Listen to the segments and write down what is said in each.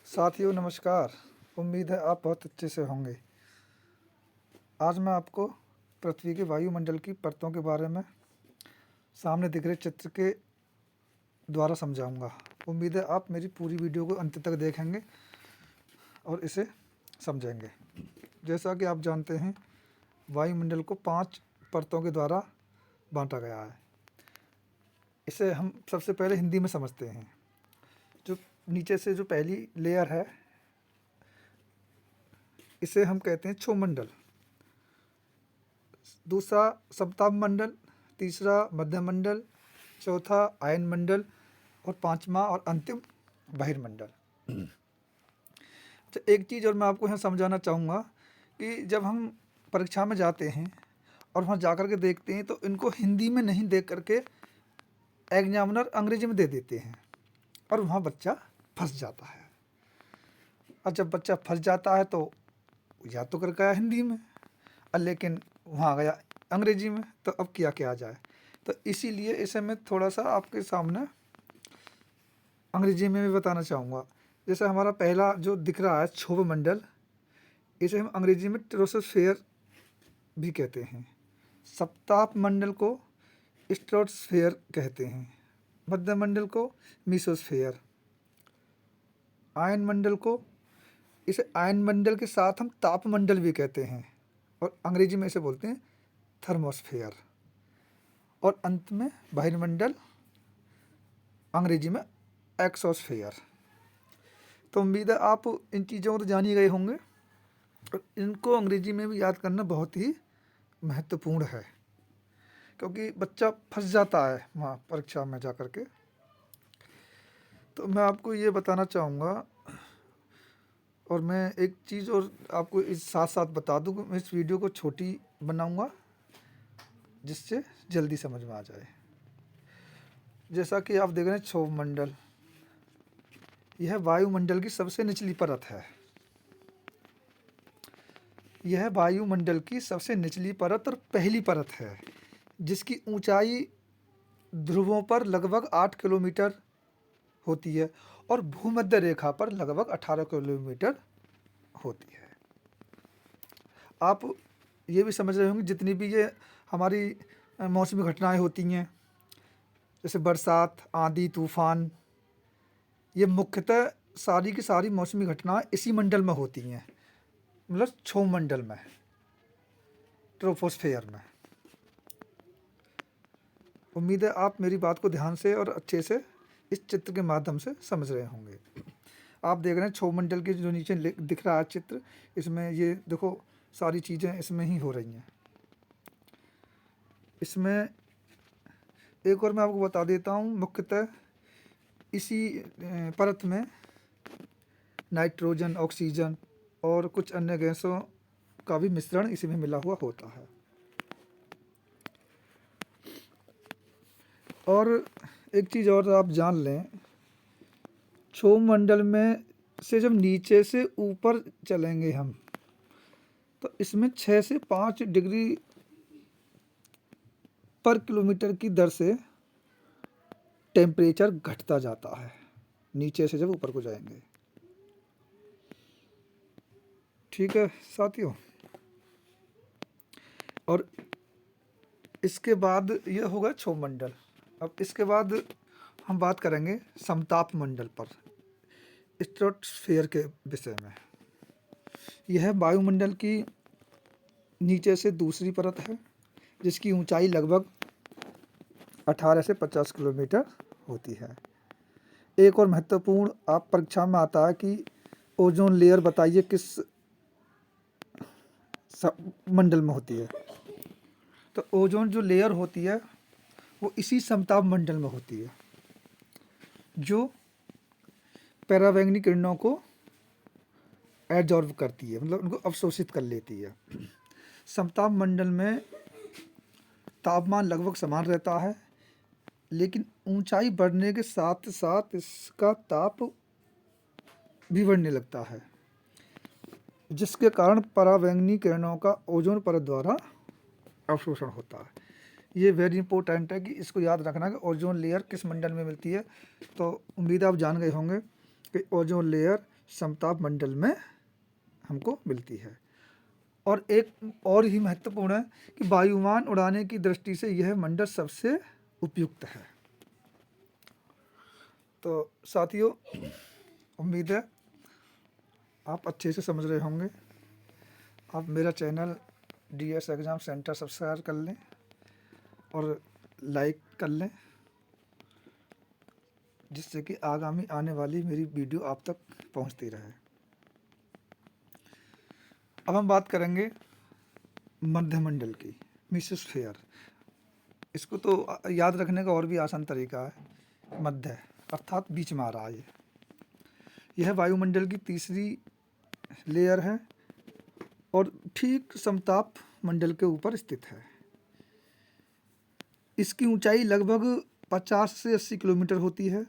साथियों नमस्कार। उम्मीद है आप बहुत अच्छे से होंगे। आज मैं आपको पृथ्वी के वायुमंडल की परतों के बारे में सामने दिख रहे चित्र के द्वारा समझाऊंगा। उम्मीद है आप मेरी पूरी वीडियो को अंत तक देखेंगे और इसे समझेंगे। जैसा कि आप जानते हैं, वायुमंडल को 5 परतों के द्वारा बांटा गया है। इसे हम सबसे पहले हिंदी में समझते हैं। जो नीचे से जो पहली लेयर है, इसे हम कहते हैं क्षोमंडल। दूसरा समताप मंडल, तीसरा मध्य मंडल, चौथा आयन मंडल और पांचवा और अंतिम बहिर्मंडल। तो एक चीज़ और मैं आपको यहाँ समझाना चाहूँगा कि जब हम परीक्षा में जाते हैं और वहाँ जा कर के देखते हैं तो इनको हिंदी में नहीं देख करके एग्जामिनर अंग्रेजी में दे देते हैं और वहाँ बच्चा फंस जाता है। और जब बच्चा फंस जाता है तो या तो कर गया हिंदी में और लेकिन वहाँ गया अंग्रेजी में, तो अब क्या किया जाए। तो इसीलिए इसे मैं थोड़ा सा आपके सामने अंग्रेजी में भी बताना चाहूँगा। जैसे हमारा पहला जो दिख रहा है क्षोभ मंडल, इसे हम अंग्रेजी में ट्रोपोस्फेयर भी कहते हैं। सप्ताप मंडल को स्ट्रेटोस्फेयर कहते हैं। मध्य मंडल को मीसोस्फेयर। आयन मंडल को, इसे आयन मंडल के साथ हम तापमंडल भी कहते हैं और अंग्रेजी में इसे बोलते हैं थर्मोस्फेयर। और अंत में बहिर्मंडल, अंग्रेजी में एक्सोस्फेयर। तो उम्मीद है आप इन चीज़ों को तो जान ही गए होंगे और इनको अंग्रेजी में भी याद करना बहुत ही महत्वपूर्ण है, क्योंकि बच्चा फंस जाता है वहाँ परीक्षा में जा कर के। तो मैं आपको ये बताना चाहूँगा और मैं एक चीज़ और आपको इस साथ साथ बता दूँ कि मैं इस वीडियो को छोटी बनाऊँगा जिससे जल्दी समझ में आ जाए। जैसा कि आप देख रहे हैं क्षोभ मंडल, यह वायुमंडल की सबसे निचली परत है। यह वायुमंडल की सबसे निचली परत और पहली परत है, जिसकी ऊंचाई ध्रुवों पर लगभग 8 किलोमीटर होती है और भूमध्य रेखा पर लगभग 18 किलोमीटर होती है। आप ये भी समझ रहे होंगे जितनी भी ये हमारी मौसमी घटनाएं होती हैं, जैसे बरसात, आंधी, तूफान, ये मुख्यतः सारी की सारी मौसमी घटनाएं इसी मंडल में होती हैं, मतलब क्षोभ मंडल में, ट्रोपोस्फेयर में। उम्मीद है आप मेरी बात को ध्यान से और अच्छे से इस चित्र के माध्यम से समझ रहे होंगे। आप देख रहे हैं क्षोभ मंडल के जो नीचे दिख रहा है चित्र, इसमें ये देखो सारी चीज़ें इसमें ही हो रही हैं। इसमें एक और मैं आपको बता देता हूँ, मुख्यतः इसी परत में नाइट्रोजन, ऑक्सीजन और कुछ अन्य गैसों का भी मिश्रण इसी में मिला हुआ होता है। और एक चीज़ और आप जान लें, क्षोभ मंडल में से जब नीचे से ऊपर चलेंगे हम, तो इसमें 6 से 5 डिग्री पर किलोमीटर की दर से टेम्परेचर घटता जाता है नीचे से जब ऊपर को जाएंगे। ठीक है साथियों। और इसके बाद यह होगा क्षोभ मंडल। अब इसके बाद हम बात करेंगे समताप मंडल पर, स्ट्रेटोस्फेयर के विषय में। यह वायुमंडल की नीचे से दूसरी परत है, जिसकी ऊंचाई लगभग 18 से 50 किलोमीटर होती है। एक और महत्वपूर्ण आप परीक्षा में आता है कि ओजोन लेयर बताइए किस मंडल में होती है। तो ओजोन जो लेयर होती है वो इसी समताप मंडल में होती है, जो पराबैंगनी किरणों को एब्जॉर्ब करती है, मतलब उनको अवशोषित कर लेती है। समताप मंडल में तापमान लगभग समान रहता है, लेकिन ऊंचाई बढ़ने के साथ साथ इसका ताप भी बढ़ने लगता है, जिसके कारण पराबैंगनी किरणों का ओजोन परत द्वारा अवशोषण होता है। ये वेरी इंपॉर्टेंट है कि इसको याद रखना कि ओजोन लेयर किस मंडल में मिलती है। तो उम्मीद आप जान गए होंगे कि ओजोन लेयर समताप मंडल में हमको मिलती है। और एक और ही महत्वपूर्ण है कि वायुयान उड़ाने की दृष्टि से यह मंडल सबसे उपयुक्त है। तो साथियों, उम्मीद है आप अच्छे से समझ रहे होंगे। आप मेरा channel DS exam centre subscribe कर लें और लाइक कर लें, जिससे कि आगामी आने वाली मेरी वीडियो आप तक पहुंचती रहे। अब हम बात करेंगे मध्यमंडल की, मेसोस्फीयर। इसको तो याद रखने का और भी आसान तरीका है, मध्य अर्थात बीच में आ रहा है। यह वायुमंडल की तीसरी लेयर है और ठीक समताप मंडल के ऊपर स्थित है। इसकी ऊंचाई लगभग 50 से 80 किलोमीटर होती है।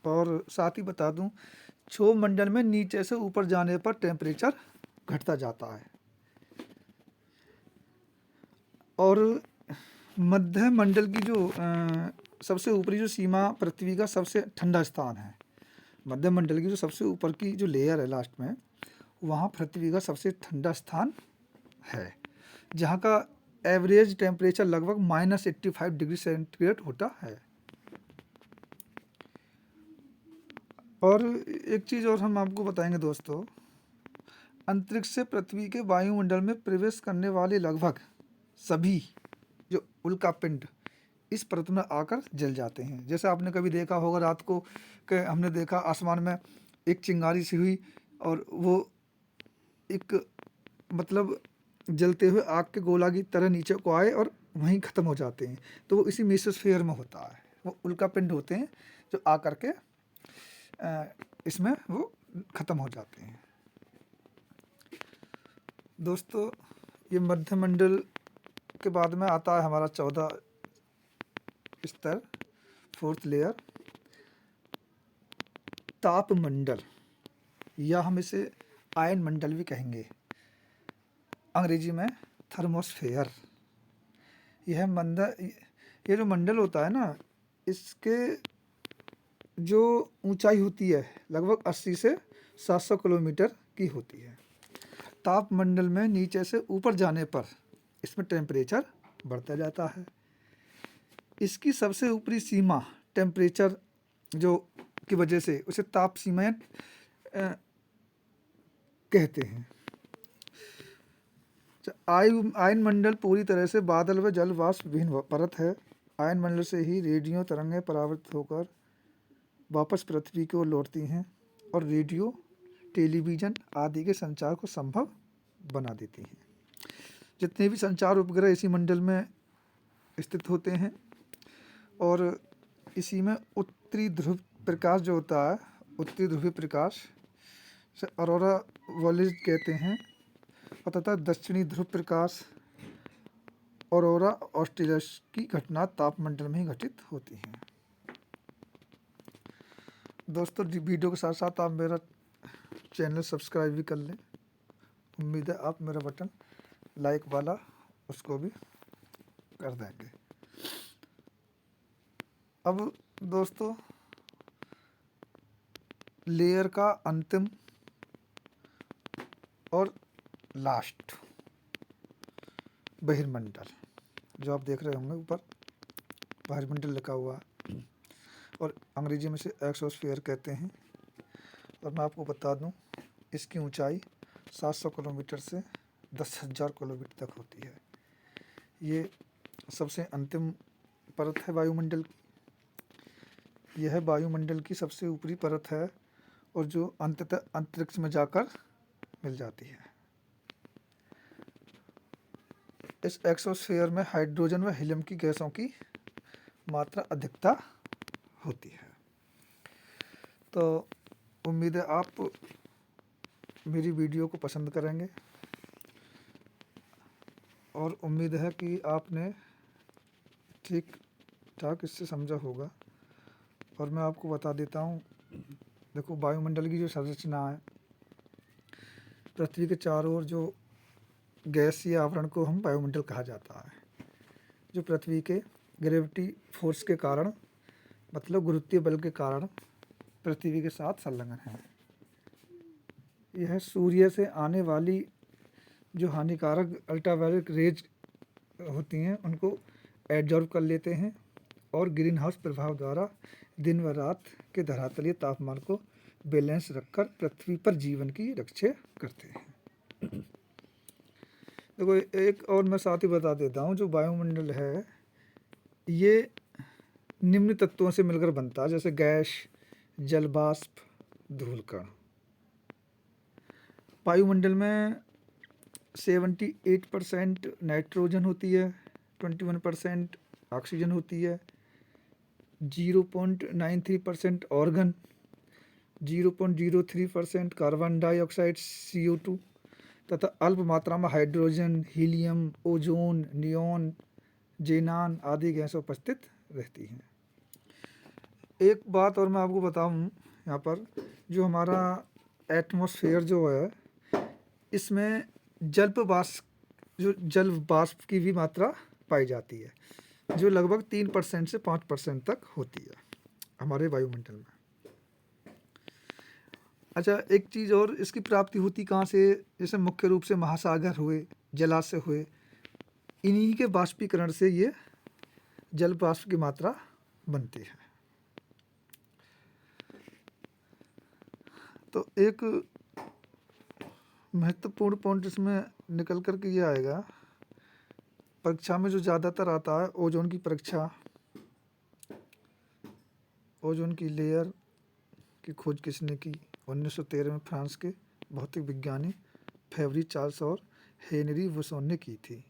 और साथ ही बता दूं, क्षोभ मंडल में नीचे से ऊपर जाने पर टेम्परेचर घटता जाता है। और मध्य मंडल की जो सबसे ऊपरी जो सीमा पृथ्वी का सबसे ठंडा स्थान है। मध्य मंडल की जो सबसे ऊपर की जो लेयर है लास्ट में, वहाँ पृथ्वी का सबसे ठंडा स्थान है, जहाँ का एवरेज टेम्परेचर लगभग -85 डिग्री सेंटीग्रेड होता है। और एक चीज़ और हम आपको बताएंगे दोस्तों, अंतरिक्ष से पृथ्वी के वायुमंडल में प्रवेश करने वाले लगभग सभी जो उल्कापिंड इस परत में आकर जल जाते हैं। जैसे आपने कभी देखा होगा, रात को हमने देखा आसमान में एक चिंगारी सी हुई और वो एक मतलब जलते हुए आग के गोला की तरह नीचे को आए और वहीं ख़त्म हो जाते हैं। तो वो इसी मेसोस्फीयर में होता है। वो उल्कापिंड होते हैं जो आकर के इसमें वो ख़त्म हो जाते हैं। दोस्तों, ये मध्यमंडल के बाद में आता है हमारा 14 स्तर, 4th लेयर, तापमंडल, या हम इसे आयन मंडल भी कहेंगे, अंग्रेजी में थर्मोस्फेयर। ये जो मंडल होता है ना, इसके जो ऊंचाई होती है लगभग 80 से 700 किलोमीटर की होती है। तापमंडल में नीचे से ऊपर जाने पर इसमें टेम्परेचर बढ़ता जाता है। इसकी सबसे ऊपरी सीमा टेम्परेचर जो की वजह से उसे ताप सीमाएं कहते हैं। आयन मंडल पूरी तरह से बादल व जल वाष्प विहीन परत है। आयन मंडल से ही रेडियो तरंगें परावर्तित होकर वापस पृथ्वी की ओर लौटती हैं और रेडियो, टेलीविज़न आदि के संचार को संभव बना देती हैं। जितने भी संचार उपग्रह इसी मंडल में स्थित होते हैं। और इसी में उत्तरी ध्रुव प्रकाश जो होता है, उत्तरी ध्रुवीय प्रकाश से ऑरोरा वोलिज कहते हैं, और तथा दक्षिणी ध्रुव प्रकाश ऑरोरा ऑस्ट्रेलिस की घटना तापमंडल में ही घटित होती हैं। दोस्तों, वीडियो के साथ साथ आप मेरा चैनल सब्सक्राइब भी कर लें। उम्मीद है आप मेरा बटन लाइक वाला उसको भी कर देंगे। अब दोस्तों, लेयर का अंतिम और लास्ट बहिर्मंडल, जो आप देख रहे होंगे ऊपर बहिर्मंडल लिखा हुआ है, और अंग्रेजी में से एक्सोस्फीयर कहते हैं। और मैं आपको बता दूं, इसकी ऊंचाई 700 किलोमीटर से 10,000 किलोमीटर तक होती है। ये सबसे अंतिम परत है वायुमंडल की। यह वायुमंडल की सबसे ऊपरी परत है और जो अंततः अंतरिक्ष में जाकर मिल जाती है। इस एक्सोस्फीयर में हाइड्रोजन व हीलियम की गैसों की मात्रा अधिकता होती है। तो उम्मीद है आप मेरी वीडियो को पसंद करेंगे और उम्मीद है कि आपने ठीक ठाक इससे समझा होगा। और मैं आपको बता देता हूँ, देखो वायुमंडल की जो संरचना है, पृथ्वी के चारों ओर जो गैसीय आवरण को हम वायुमंडल कहा जाता है, जो पृथ्वी के ग्रेविटी फोर्स के कारण, मतलब गुरुत्वीय बल के कारण पृथ्वी के साथ संलग्न है। यह सूर्य से आने वाली जो हानिकारक अल्ट्रावायलेट रेज होती हैं उनको एब्जॉर्ब कर लेते हैं और ग्रीन हाउस प्रभाव द्वारा दिन व रात के धरातलीय तापमान को बैलेंस रखकर पृथ्वी पर जीवन की रक्षा करते हैं। देखो एक और मैं साथ ही बता देता हूँ, जो वायुमंडल है ये निम्न तत्वों से मिलकर बनता है, जैसे गैस, जल वाष्प, धूल कण। वायुमंडल में 78% नाइट्रोजन होती है, 21% ऑक्सीजन होती है, 0.93% ऑर्गन, 0.03% कार्बन डाइऑक्साइड CO2 तथा अल्प मात्रा में हाइड्रोजन, हीलियम, ओजोन, नियॉन, जेनान आदि गैसें उपस्थित रहती हैं। एक बात और मैं आपको बताऊं, यहाँ पर जो हमारा एटमॉस्फेयर जो है इसमें जल वाष्प की भी मात्रा पाई जाती है, जो लगभग 3% से 5% तक होती है हमारे वायुमंडल में। अच्छा, एक चीज़ और, इसकी प्राप्ति होती कहाँ से? जैसे मुख्य रूप से महासागर हुए, जलाशय हुए, इन्हीं के बाष्पीकरण से ये जल वाष्प की मात्रा बनती है। तो एक महत्वपूर्ण पॉइंट इसमें निकल कर के ये आएगा, परीक्षा में जो ज़्यादातर आता है, ओजोन की परीक्षा। ओजोन की लेयर की खोज किसने की? 1913 में फ्रांस के भौतिक विज्ञानी फेब्री चार्ल्स और हेनरी बुसोन ने की थी।